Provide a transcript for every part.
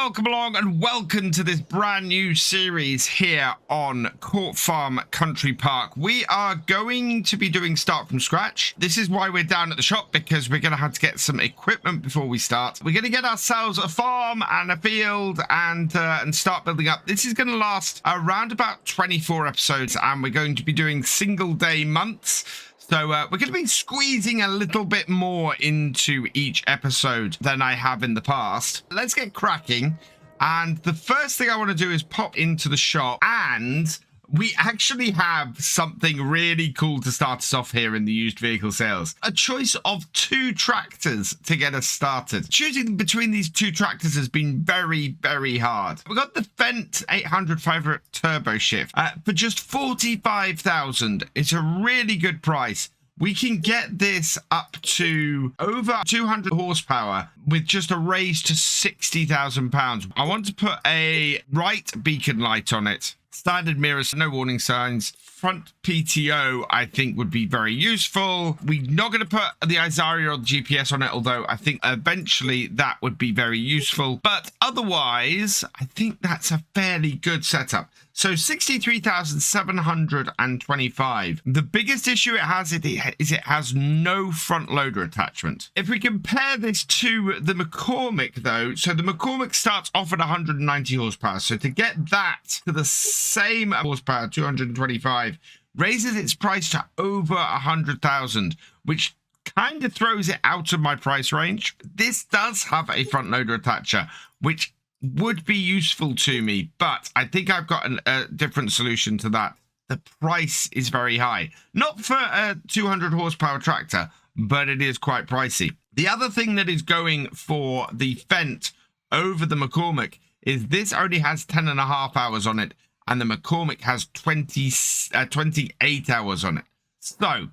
welcome along and welcome to this brand new series here on Court Farm Country Park. We are going to be doing start from scratch. This is why we're down at the shop, because we're going to have to get some equipment before we start. We're going to get ourselves a farm and a field and start building up. This is going to last around about 24 episodes, and we're going to be doing single day months. So we're going to be squeezing a little bit more into each episode than I have in the past. Let's get cracking. And the first thing I want to do is pop into the shop, and we actually have something really cool to start us off here in the used vehicle sales. A choice of 2 tractors to get us started. Choosing between these 2 tractors has been very, very hard. We got the Fendt 800 500 Turbo Shift for just 45,000. It's a really good price. We can get this up to over 200 horsepower with just a raise to £60,000. I want to put a right beacon light on it. Standard mirrors, no warning signs. Front PTO, I think, would be very useful. We're not going to put the Izaria or the GPS on it, although I think eventually that would be very useful. But otherwise, I think that's a fairly good setup. So 63,725. The biggest issue it has is it has no front loader attachment. If we compare this to the McCormick, though, so the McCormick starts off at 190 horsepower. So to get that to the same horsepower, 225, raises its price to over 100,000, which kind of throws it out of my price range. This does have a front loader attacher, which would be useful to me, but I think I've got a different solution to that. The price is very high. Not for a 200 horsepower tractor, but it is quite pricey. The other thing that is going for the Fendt over the McCormick is this only has 10.5 hours on it, and the McCormick has 28 hours on it. So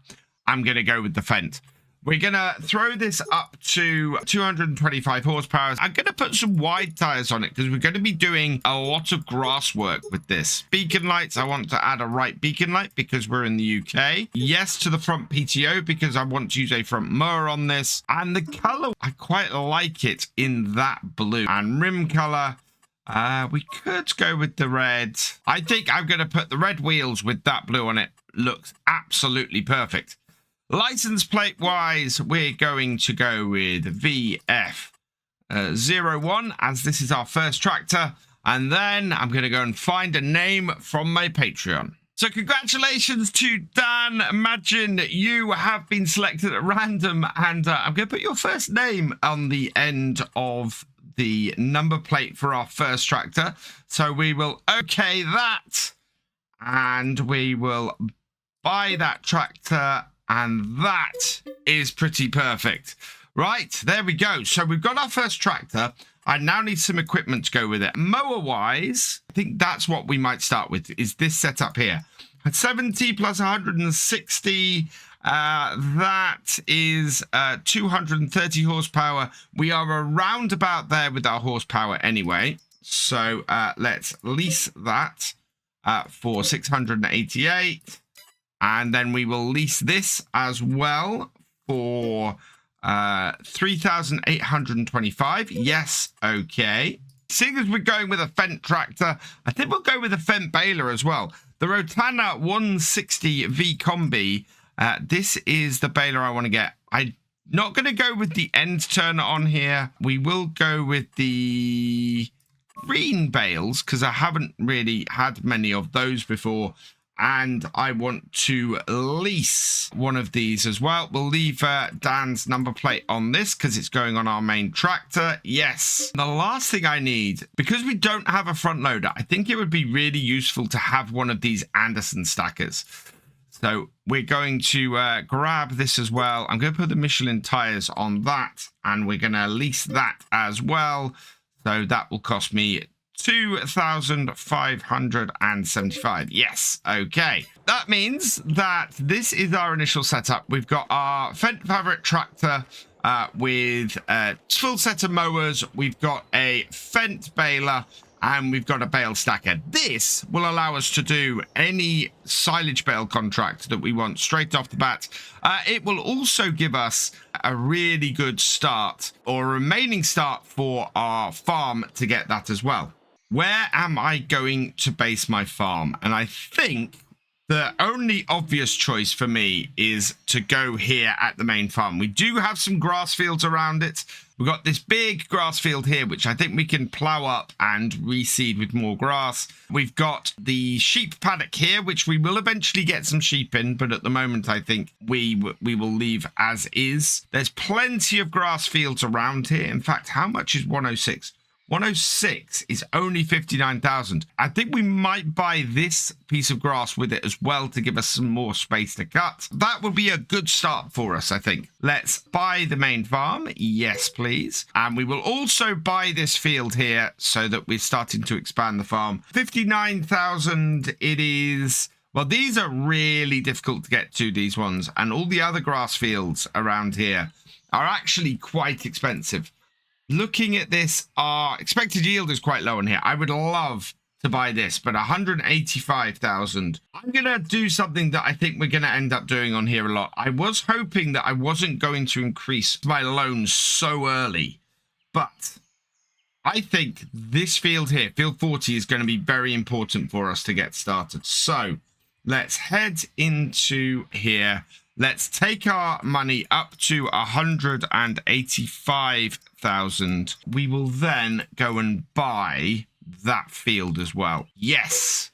I'm going to go with the Fendt. We're going to throw this up to 225 horsepower. I'm going to put some wide tires on it because we're going to be doing a lot of grass work with this. Beacon lights, I want to add a right beacon light because we're in the UK. Yes to the front PTO because I want to use a front mower on this. And the color, I quite like it in that blue. And rim color, we could go with the red. I think I'm going to put the red wheels with that blue on it. Looks absolutely perfect. License plate wise, we're going to go with VF01 as this is our first tractor. And then I'm going to go and find a name from my Patreon. So congratulations to Dan Madgin. You have been selected at random, and I'm going to put your first name on the end of the number plate for our first tractor. So we will okay that, and we will buy that tractor. And that is pretty perfect. Right, there we go. So we've got our first tractor. I now need some equipment to go with it. Mower-wise, I think that's what we might start with, is this setup here. 70 plus 160, that is 230 horsepower. We are around about there with our horsepower anyway. So let's lease that for 688. And then we will lease this as well for 3,825. Yes, okay. Seeing as we're going with a Fendt tractor, I think we'll go with a Fendt baler as well. The Rotana 160 V Combi. This is the baler I want to get. I'm not going to go with the end turner on here. We will go with the green bales because I haven't really had many of those before. And I want to lease one of these as well. We'll leave Dan's number plate on this because it's going on our main tractor. Yes. The last thing I need, because we don't have a front loader, I think it would be really useful to have one of these Anderson stackers. So we're going to grab this as well. I'm going to put the Michelin tires on that, and we're going to lease that as well. So that will cost me 2,575. Yes, okay. That means that this is our initial setup. We've got our Fendt fabric tractor with a full set of mowers. We've got a Fendt baler, and we've got a bale stacker. This will allow us to do any silage bale contract that we want straight off the bat. It will also give us a really good start, or a remaining start, for our farm to get that as well. Where am I going to base my farm? And I think the only obvious choice for me is to go here at the main farm. We do have some grass fields around it. We've got this big grass field here, which I think we can plow up and reseed with more grass. We've got the sheep paddock here, which we will eventually get some sheep in, but at the moment I think we will leave as is. There's plenty of grass fields around here. In fact, how much is 106? 106 is only 59,000. I think we might buy this piece of grass with it as well to give us some more space to cut. That would be a good start for us, I think. Let's buy the main farm. Yes, please. And we will also buy this field here so that we're starting to expand the farm. 59,000 it is. Well, these are really difficult to get to, these ones. And all the other grass fields around here are actually quite expensive. Looking at this, our expected yield is quite low in here. I would love to buy this, but 185,000. I'm going to do something that I think we're going to end up doing on here a lot. I was hoping that I wasn't going to increase my loans so early, but I think this field here, field 40, is going to be very important for us to get started. So let's head into here. Let's take our money up to 185,000. We will then go and buy that field as well. Yes.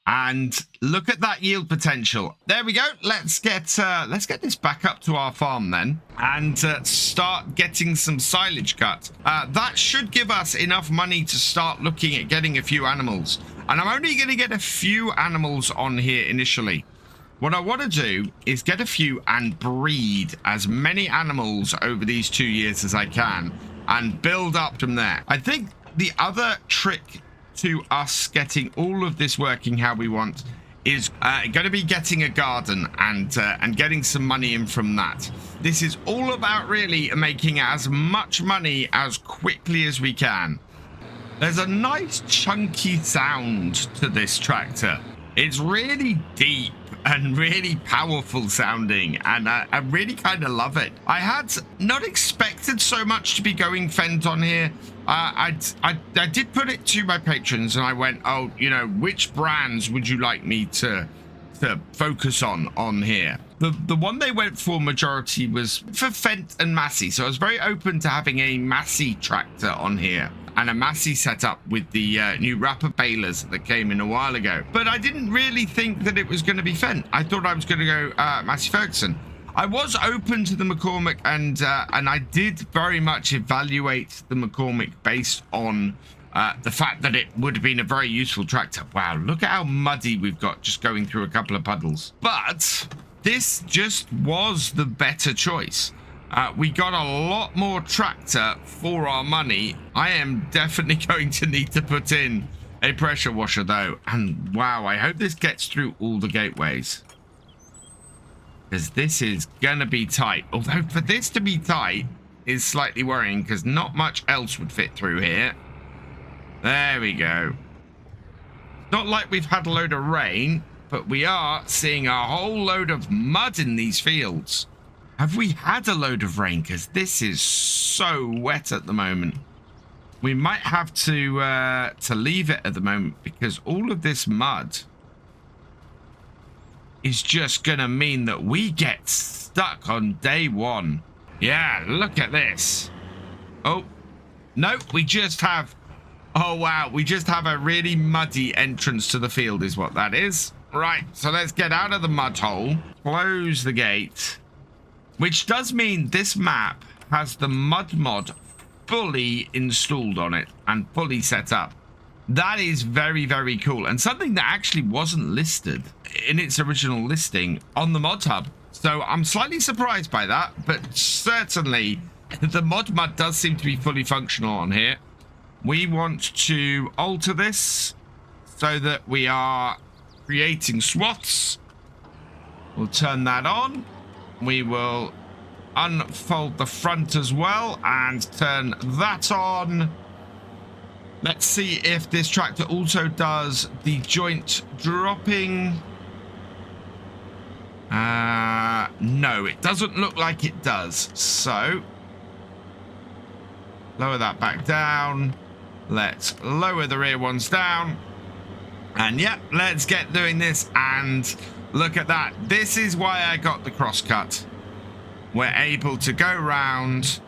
And look at that yield potential. There we go. Let's get this back up to our farm then, and start getting some silage cut. That should give us enough money to start looking at getting a few animals. And I'm only going to get a few animals on here initially. What I want to do is get a few and breed as many animals over these 2 years as I can and build up from there. I think the other trick to us getting all of this working how we want is going to be getting a garden and getting some money in from that. This is all about really making as much money as quickly as we can. There's a nice chunky sound to this tractor. It's really deep and really powerful sounding, and I really kind of love it. I had not expected so much to be going Fendt on here. I did put it to my patrons and I went, oh, you know, which brands would you like me to focus on here? The one they went for majority was for Fendt and Massey, so I was very open to having a Massey tractor on here and a Massey setup with the new wrapper balers that came in a while ago. But I didn't really think that it was going to be Fendt. I thought I was going to go Massey Ferguson. I was open to the McCormick, and I did very much evaluate the McCormick based on the fact that it would have been a very useful tractor. Wow, look at how muddy we've got just going through a couple of puddles. But this just was the better choice. We got a lot more tractor for our money. I am definitely going to need to put in a pressure washer though. And wow, I hope this gets through all the gateways, because this is gonna be tight. Although for this to be tight is slightly worrying, because not much else would fit through here. There we go. Not like we've had a load of rain, but we are seeing a whole load of mud in these fields. Have we had a load of rain? Because this is so wet at the moment. We might have to leave it at the moment, because all of this mud is just going to mean that we get stuck on day one. Yeah, look at this. Oh, no, we just have... Oh, wow, we just have a really muddy entrance to the field is what that is. Right, so let's get out of the mud hole, close the gate, which does mean this map has the mud mod fully installed on it and fully set up. That is very, very cool, and something that actually wasn't listed in its original listing on the mod hub. So I'm slightly surprised by that, but certainly the mod does seem to be fully functional on here. We want to alter this so that we are creating swaths. We'll turn that on. We will unfold the front as well and turn that on. Let's see if this tractor also does the joint dropping. No, it doesn't look like it does. So lower that back down. Let's lower the rear ones down. And yep, let's get doing this. And look at that. This is why I got the crosscut. We're able to go round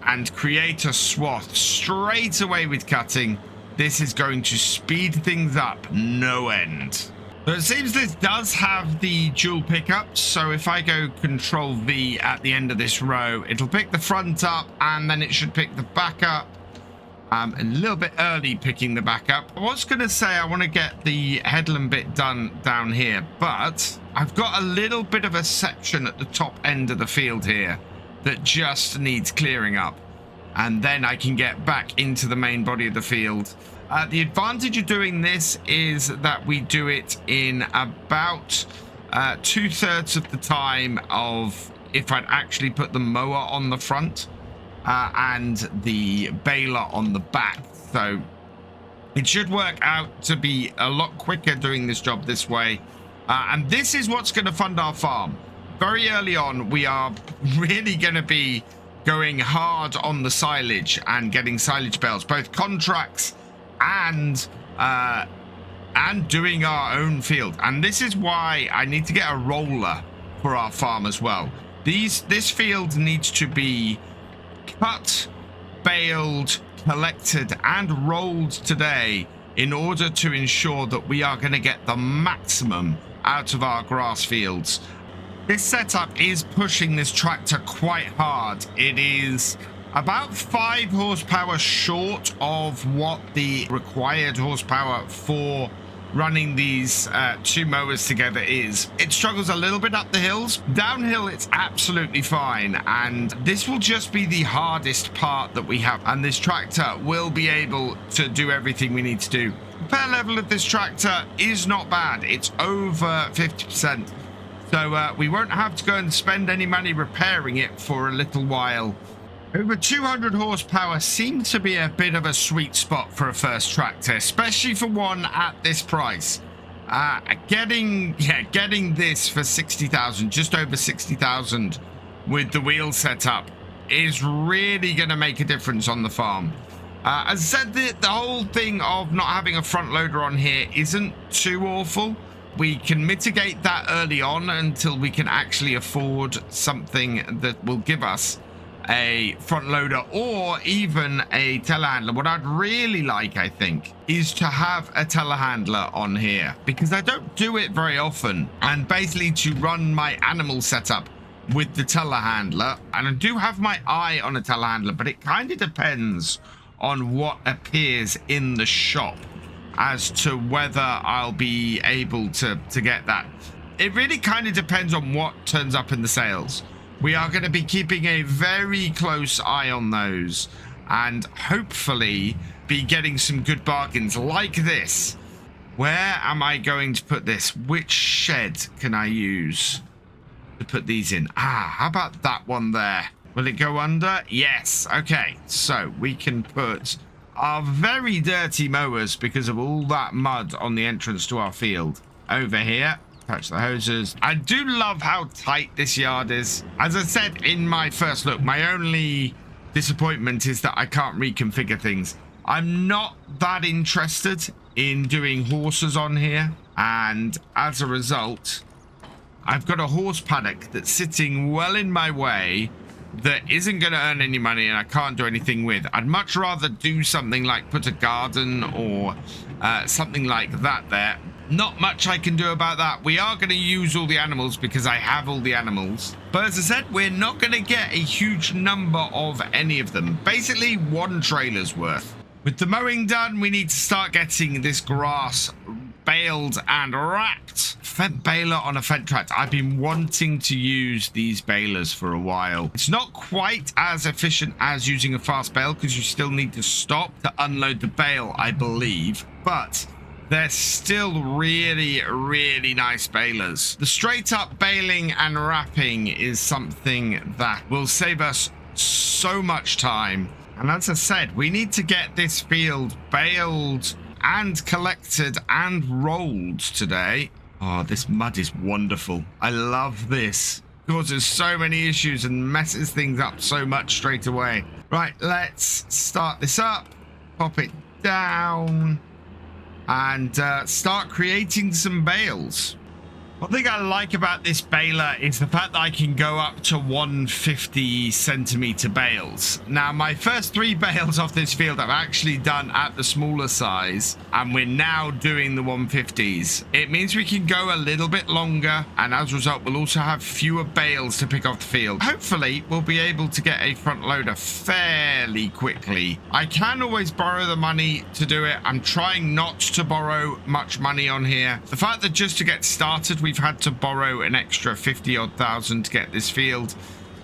and create a swath straight away with cutting. This is going to speed things up no end. So it seems this does have the dual pickups. So if I go Control V at the end of this row, it'll pick the front up and then it should pick the back up. A little bit early picking the back up. I was going to say I want to get the headland bit done down here, but I've got a little bit of a section at the top end of the field here that just needs clearing up. And then I can get back into the main body of the field. The advantage of doing this is that we do it in about 2/3 of the time of if I'd actually put the mower on the front and the baler on the back. So it should work out to be a lot quicker doing this job this way. And this is what's going to fund our farm. Very early on, we are really going to be going hard on the silage and getting silage bales, both contracts and doing our own field. And this is why I need to get a roller for our farm as well. This field needs to be cut, baled, collected and rolled today in order to ensure that we are going to get the maximum out of our grass fields. This setup is pushing this tractor quite hard. It is about 5 horsepower short of what the required horsepower for running these 2 mowers together is. It struggles a little bit up the hills. Downhill, it's absolutely fine. And this will just be the hardest part that we have. And this tractor will be able to do everything we need to do. Repair level of this tractor is not bad. It's over 50%. So we won't have to go and spend any money repairing it for a little while. Over 200 horsepower seems to be a bit of a sweet spot for a first tractor, especially for one at this price. Getting this for 60,000, just over 60,000 with the wheel setup is really going to make a difference on the farm. As I said, the whole thing of not having a front loader on here isn't too awful. We can mitigate that early on until we can actually afford something that will give us a front loader or even a telehandler. What I'd really like, I think, is to have a telehandler on here because I don't do it very often, and basically to run my animal setup with the telehandler. And I do have my eye on a telehandler, but it kind of depends on what appears in the shop as to whether I'll be able to get that. It really kind of depends on what turns up in the sales. We are going to be keeping a very close eye on those and hopefully be getting some good bargains like this. Where am I going to put this? Which shed can I use to put these in? How about that one there? Will it go under? Yes. Okay, so we can put our very dirty mowers because of all that mud on the entrance to our field over here. Touch the hoses. I do love how tight this yard is. As I said in my first look, my only disappointment is that I can't reconfigure things. I'm not that interested in doing horses on here, and as a result, I've got a horse paddock that's sitting well in my way that isn't going to earn any money and I can't do anything with. I'd much rather do something like put a garden or something like that there. Not much I can do about that. We are going to use all the animals because I have all the animals. But as I said, we're not going to get a huge number of any of them. Basically, 1 trailer's worth. With the mowing done, we need to start getting this grass baled and racked. Fent baler on a Fent tractor. I've been wanting to use these balers for a while. It's not quite as efficient as using a fast bale because you still need to stop to unload the bale, I believe. But they're still really, really nice balers. The straight up baling and wrapping is something that will save us so much time And as I said, we need to get this field baled and collected and rolled today. Oh, this mud is wonderful. I love this. Causes so many issues and messes things up so much straight away. Right, let's start this up. Pop it down. And start creating some bales. One thing I like about this baler is the fact that I can go up to 150 centimeter bales. Now, my first 3 bales off this field I've actually done at the smaller size, and we're now doing the 150s. It means we can go a little bit longer, and as a result, we'll also have fewer bales to pick off the field. Hopefully, we'll be able to get a front loader fairly quickly. I can always borrow the money to do it. I'm trying not to borrow much money on here. The fact that just to get started, we've had to borrow an extra 50-odd thousand to get this field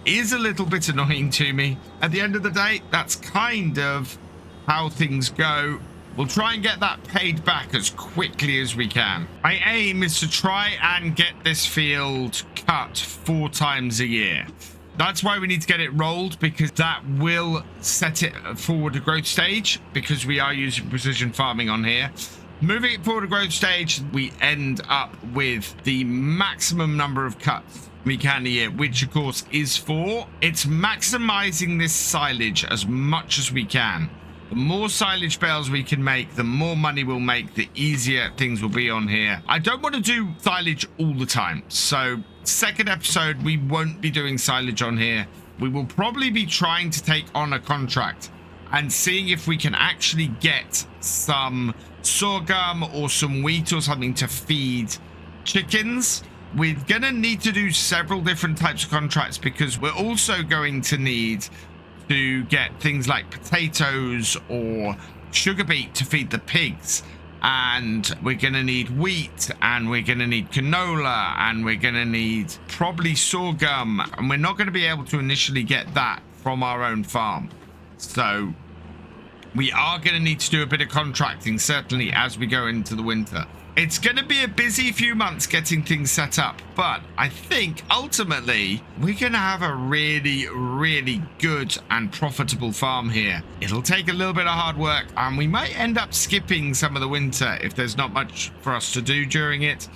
is a little bit annoying to me. At the end of the day, that's kind of how things go. We'll try and get that paid back as quickly as we can. My aim is to try and get this field cut 4 times a year. That's why we need to get it rolled, because that will set it forward a growth stage, because we are using precision farming on here. Moving it forward a growth stage, we end up with the maximum number of cuts we can a year, which of course is 4. It's maximizing this silage as much as we can. The more silage bales we can make, the more money we'll make, the easier things will be on here. I don't want to do silage all the time. So second episode, we won't be doing silage on here. We will probably be trying to take on a contract and seeing if we can actually get some sorghum or some wheat or something to feed chickens. We're gonna need to do several different types of contracts, because we're also going to need to get things like potatoes or sugar beet to feed the pigs, and we're gonna need wheat, and we're gonna need canola, and we're gonna need probably sorghum, and we're not going to be able to initially get that from our own farm. So we are going to need to do a bit of contracting, certainly, as we go into the winter. It's going to be a busy few months getting things set up, but I think ultimately we're going to have a really, really good and profitable farm here. It'll take a little bit of hard work, and we might end up skipping some of the winter if there's not much for us to do during it.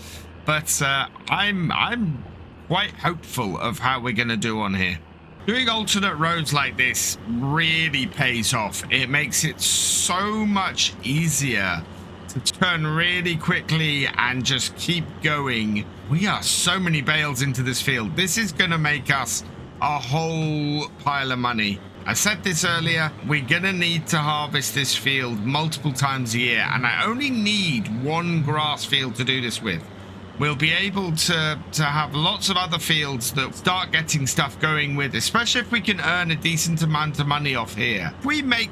But I'm quite hopeful of how we're going to do on here. Doing alternate roads like this really pays off. It makes it so much easier to turn really quickly and just keep going. We are so many bales into this field. This is going to make us a whole pile of money. I said this earlier, we're going to need to harvest this field multiple times a year, and I only need 1 grass field to do this with. We'll be able to have lots of other fields that start getting stuff going with, especially if we can earn a decent amount of money off here. If we make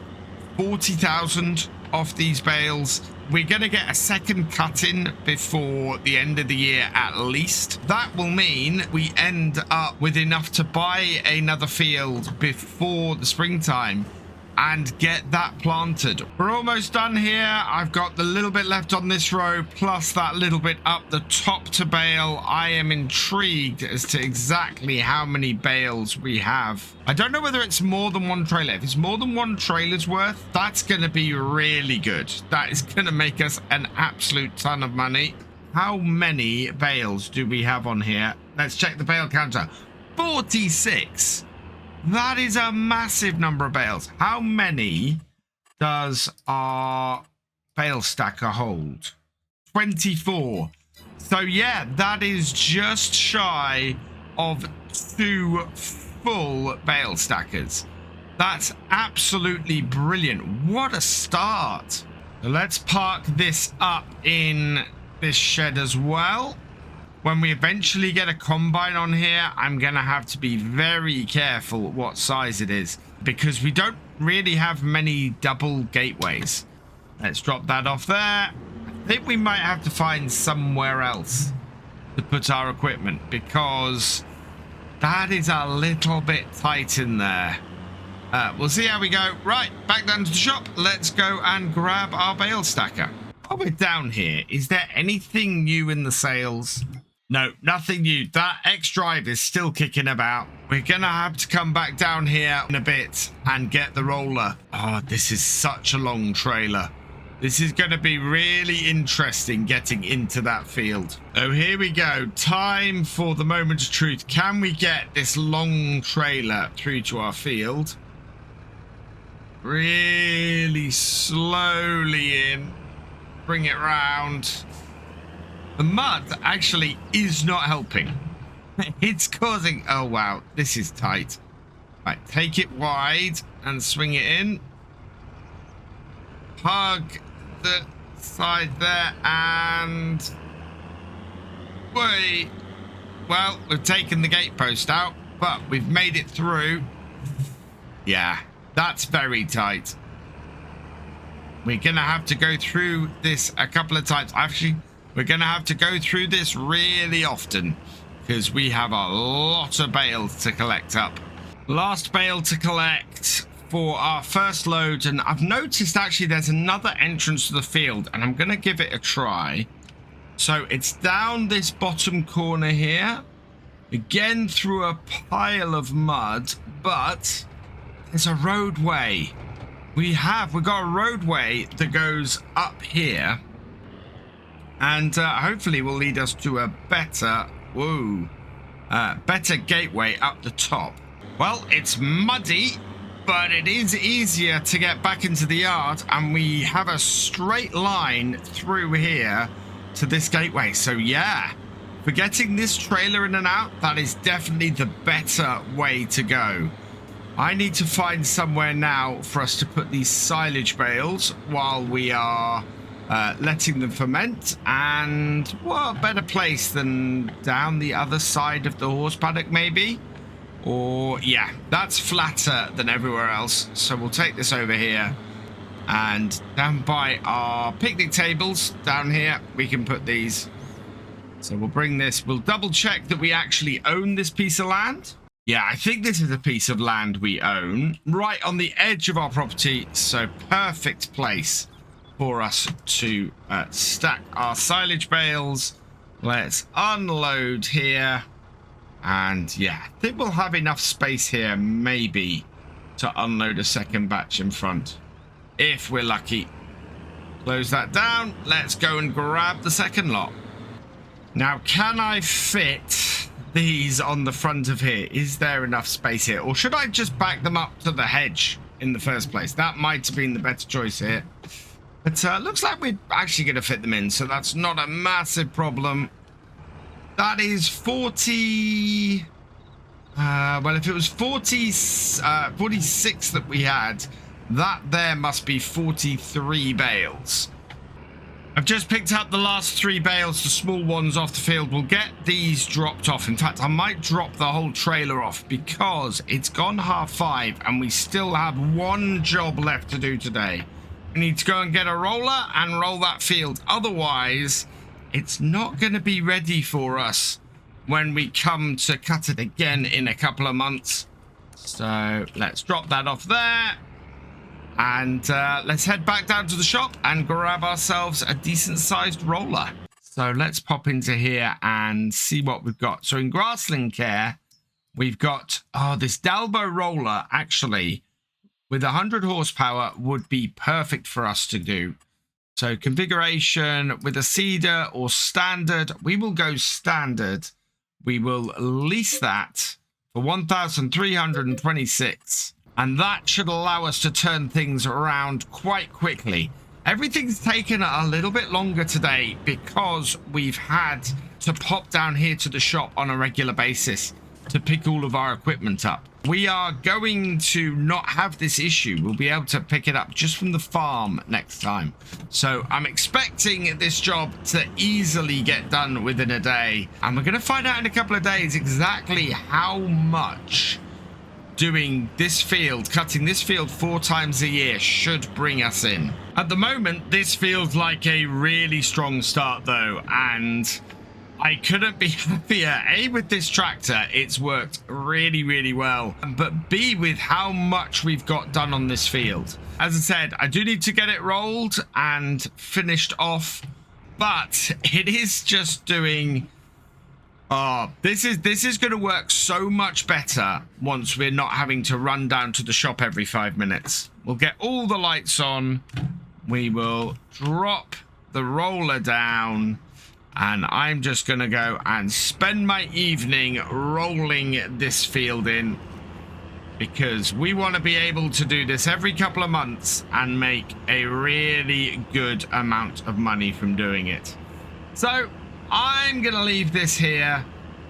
40,000 off these bales, we're going to get a second cut in before the end of the year at least. That will mean we end up with enough to buy another field before the springtime and get that planted. We're almost done here. I've got the little bit left on this row, plus that little bit up the top to bale. I am intrigued as to exactly how many bales we have. I don't know whether it's more than 1 trailer. If it's more than 1 trailer's worth, that's going to be really good. That is going to make us an absolute ton of money. How many bales do we have on here? Let's check the bale counter. 46. That is a massive number of bales. How many does our bale stacker hold? 24. So yeah, that is just shy of 2 full bale stackers. That's absolutely brilliant. What a start. So let's park this up in this shed as well. When we eventually get a combine on here, I'm going to have to be very careful what size it is, because we don't really have many double gateways. Let's drop that off there. I think we might have to find somewhere else to put our equipment, because that is a little bit tight in there. We'll see how we go. Right, back down to the shop. Let's go and grab our bale stacker. While we're down here, is there anything new in the sales? No, nothing new. That X drive is still kicking about. We're going to have to come back down here in a bit and get the roller. Oh, this is such a long trailer. This is going to be really interesting getting into that field. Oh, here we go. Time for the moment of truth. Can we get this long trailer through to our field? Really slowly in. Bring it round. The mud actually is not helping. It's causing... Oh, wow. This is tight. Right, take it wide and swing it in. Hug the side there and... Wait. Well, we've taken the gate post out, but we've made it through. Yeah, that's very tight. We're going to have to go through this a couple of times. Actually... We're going to have to go through this really often because we have a lot of bales to collect up. Last bale to collect for our first load. And I've noticed actually there's another entrance to the field and I'm going to give it a try. So it's down this bottom corner here. Again through a pile of mud, but there's a roadway. We've got a roadway that goes up here. And hopefully will lead us to a better, better gateway up the top. Well, it's muddy, but it is easier to get back into the yard. And we have a straight line through here to this gateway. So yeah, for getting this trailer in and out, that is definitely the better way to go. I need to find somewhere now for us to put these silage bales while we are... letting them ferment, and what better place than down the other side of the horse paddock maybe? Or yeah, that's flatter than everywhere else, so we'll take this over here and down by our picnic tables down here we can put these. So we'll bring this, we'll double check that we actually own this piece of land. Yeah, I think this is a piece of land we own right on the edge of our property, so perfect place for us to stack our silage bales. Let's unload here. And yeah, I think we'll have enough space here maybe to unload a second batch in front. If we're lucky. Close that down. Let's go and grab the second lot. Now, can I fit these on the front of here? Is there enough space here? Or should I just back them up to the hedge in the first place? That might have been the better choice here. But looks like we're actually going to fit them in, so that's not a massive problem. That is 40... well, if it was 46 that we had, that there must be 43 bales. I've just picked up the last 3 bales, the small ones off the field. We'll get these dropped off. In fact, I might drop the whole trailer off because it's gone 5:30 and we still have one job left to do today. We need to go and get a roller and roll that field. Otherwise, it's not going to be ready for us when we come to cut it again in a couple of months. So let's drop that off there. And let's head back down to the shop and grab ourselves a decent sized roller. So let's pop into here and see what we've got. So in grassland care, we've got, this Dalbo roller actually with 100 horsepower would be perfect for us to do. So configuration with a cedar or standard, we will go standard. We will lease that for 1,326. And that should allow us to turn things around quite quickly. Everything's taken a little bit longer today because we've had to pop down here to the shop on a regular basis to pick all of our equipment up. We are going to not have this issue. We'll be able to pick it up just from the farm next time. So I'm expecting this job to easily get done within a day. And we're going to find out in a couple of days exactly how much doing this field, cutting this field 4 times a year should bring us in. At the moment, this feels like a really strong start though, and I couldn't be happier. A, with this tractor, it's worked really, really well, but B, with how much we've got done on this field. As I said, I do need to get it rolled and finished off, but it is just doing Oh, this is going to work so much better once we're not having to run down to the shop every 5 minutes. We'll get all the lights on. We will drop the roller down. And I'm just going to go and spend my evening rolling this field in. Because we want to be able to do this every couple of months and make a really good amount of money from doing it. So I'm going to leave this here.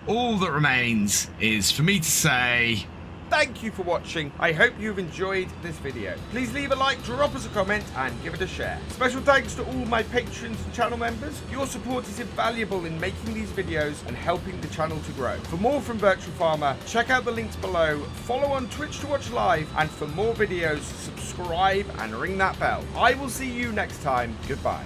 All that remains is for me to say Thank you for watching. I hope you've enjoyed this video. Please leave a like, drop us a comment, and give it a share. Special thanks to all my patrons and channel members. Your support is invaluable in making these videos and helping the channel to grow. For more from Virtual Farmer, check out the links below, follow on Twitch to watch live, and for more videos, subscribe and ring that bell. I will see you next time. Goodbye.